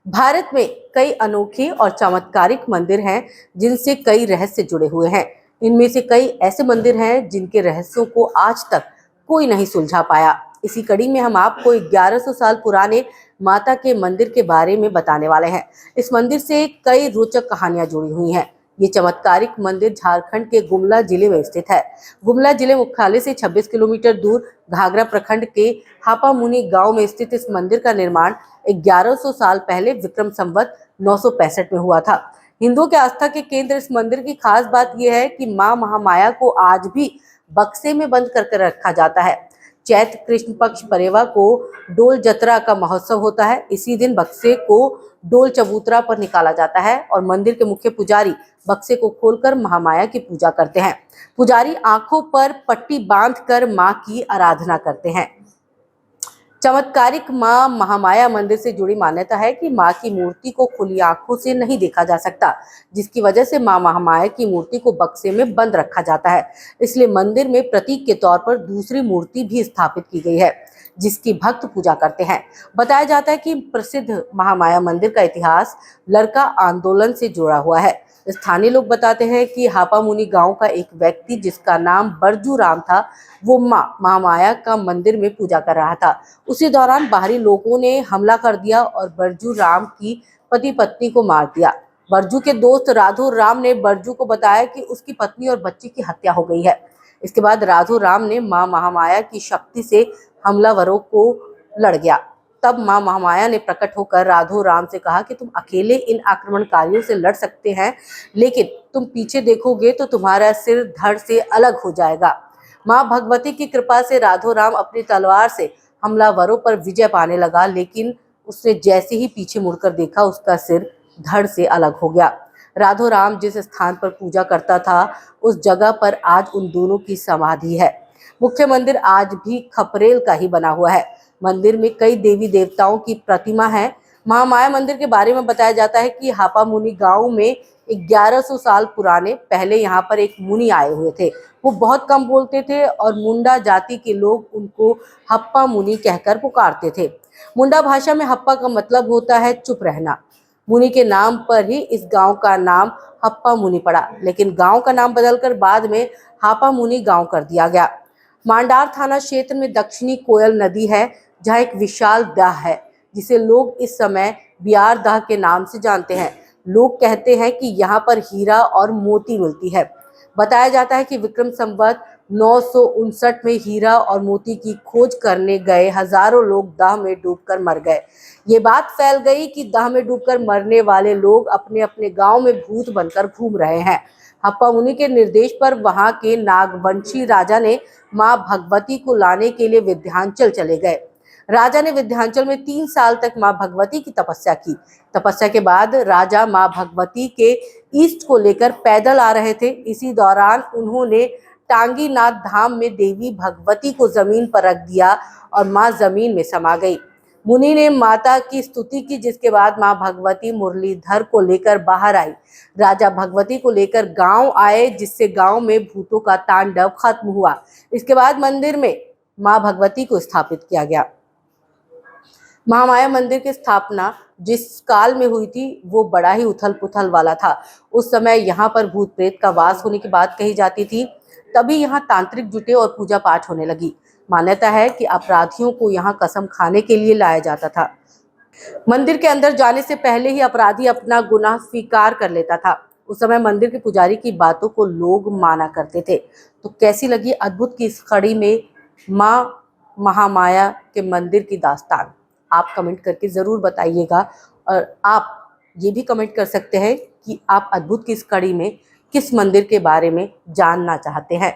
भारत में कई अनोखे और चमत्कारिक मंदिर हैं जिनसे कई रहस्य जुड़े हुए हैं। इनमें से कई ऐसे मंदिर हैं जिनके रहस्यों को आज तक कोई नहीं सुलझा पाया। इसी कड़ी में हम आपको 1100 साल पुराने माता के मंदिर के बारे में बताने वाले हैं। इस मंदिर से कई रोचक कहानियां जुड़ी हुई हैं। ये चमत्कारिक मंदिर झारखंड के गुमला जिले में स्थित है। गुमला जिले मुख्यालय से 26 किलोमीटर दूर घाघरा प्रखंड के हापामुनि गांव में स्थित इस मंदिर का निर्माण 1100 साल पहले विक्रम संवत 965 में हुआ था। हिंदुओं के आस्था के केंद्र इस मंदिर की खास बात यह है कि मां महामाया को आज भी बक्से में बंद करके रखा जाता है। चैत्र कृष्ण पक्ष परेवा को डोल जतरा का महोत्सव होता है। इसी दिन बक्से को डोल चबूतरा पर निकाला जाता है और मंदिर के मुख्य पुजारी बक्से को खोलकर महामाया की पूजा करते हैं। पुजारी आंखों पर पट्टी बांधकर मां की आराधना करते हैं। चमत्कारिक मां महामाया मंदिर से जुड़ी मान्यता है कि मां की मूर्ति को खुली आंखों से नहीं देखा जा सकता, जिसकी वजह से मां महामाया की मूर्ति को बक्से में बंद रखा जाता है। इसलिए मंदिर में प्रतीक के तौर पर दूसरी मूर्ति भी स्थापित की गई है, जिसकी भक्त पूजा करते हैं। बताया जाता है कि प्रसिद्ध महामाया मंदिर का इतिहास लड़का आंदोलन से जुड़ा हुआ है। स्थानीय लोग बताते हैं कि हापामुनि गांव का एक व्यक्ति जिसका नाम बरजू राम था, वो मां महामाया का मंदिर में पूजा कर रहा था। उसी दौरान बाहरी लोगों ने हमला कर दिया और बरजू राम की पति पत्नी को मार दिया। बरजू के दोस्त राधो राम ने बरजू को बताया कि उसकी पत्नी और बच्ची की हत्या हो गई है। इसके बाद राधो राम ने मां महामाया की शक्ति से हमलावरों को लड़ गया। तब मां महामाया ने प्रकट होकर राधो राम से कहा कि तुम अकेले इन आक्रमणकारियों से लड़ सकते हैं, लेकिन तुम पीछे देखोगे तो तुम्हारा सिर धड़ से अलग हो जाएगा। मां भगवती की कृपा से राधो राम अपनी तलवार से हमलावरों पर विजय पाने लगा, लेकिन उसने जैसे ही पीछे मुड़कर देखा, उसका सिर धड़ से अलग हो गया। राधो राम जिस स्थान पर पूजा करता था, उस जगह पर आज उन दोनों की समाधि है। मुख्य मंदिर आज भी खपरेल का ही बना हुआ है। मंदिर में कई देवी देवताओं की प्रतिमा है। महामाया मंदिर के बारे में बताया जाता है कि हापामुनि गांव में 1100 साल पुराने पहले यहाँ पर एक मुनि आए हुए थे। वो बहुत कम बोलते थे और मुंडा जाति के लोग उनको हप्पा मुनि कहकर पुकारते थे। मुंडा भाषा में हप्पा का मतलब होता है चुप रहना। मुनि के नाम पर ही इस गांव का नाम हप्पा मुनि पड़ा, लेकिन गांव का नाम बदलकर बाद में हापा मुनि गांव कर दिया गया। मांडार थाना क्षेत्र में दक्षिणी कोयल नदी है, जहाँ एक विशाल दाह है, जिसे लोग इस समय बियार दाह के नाम से जानते हैं। लोग कहते हैं कि यहाँ पर हीरा और मोती मिलती है। बताया जाता है कि विक्रम संवत 959 में हीरा और मोती की खोज करने गए हजारों लोग दाह में डूबकर मर गए। ये बात फैल गई कि दाह में डूबकर मरने वाले लोग अपने अपने गांव में भूत बनकर घूम रहे हैं। हप्पा मुनि के निर्देश पर वहां के नागवंशी राजा ने मां भगवती को लाने के लिए विंध्याचल चले गए। राजा ने विंध्याचल में 3 साल तक मां भगवती की तपस्या की। तपस्या के बाद राजा मां भगवती के ईस्ट को लेकर पैदल आ रहे थे। इसी दौरान उन्होंने टांगीनाथ धाम में देवी भगवती को जमीन पर रख दिया और मां जमीन में समा गई। मुनि ने माता की स्तुति की, जिसके बाद मां भगवती मुरलीधर को लेकर बाहर आई। राजा भगवती को लेकर गांव आए, जिससे गांव में भूतों का तांडव खत्म हुआ। इसके बाद मंदिर में मां भगवती को स्थापित किया गया। महामाया मंदिर की स्थापना जिस काल में हुई थी, वो बड़ा ही उथल पुथल वाला था। उस समय यहाँ पर भूत प्रेत का वास होने की बात कही जाती थी। तभी यहाँ तांत्रिक जुटे और पूजा पाठ होने लगी। मान्यता है कि अपराधियों को यहाँ कसम खाने के लिए लाया जाता था। मंदिर के अंदर जाने से पहले ही अपराधी अपना गुनाह स्वीकार कर लेता था। उस समय मंदिर के पुजारी की बातों को लोग माना करते थे। तो कैसी लगी अद्भुत की इस कड़ी में मां महामाया के मंदिर की दास्तान? आप कमेंट करके ज़रूर बताइएगा। और आप ये भी कमेंट कर सकते हैं कि आप अद्भुत की इस कड़ी में किस मंदिर के बारे में जानना चाहते हैं।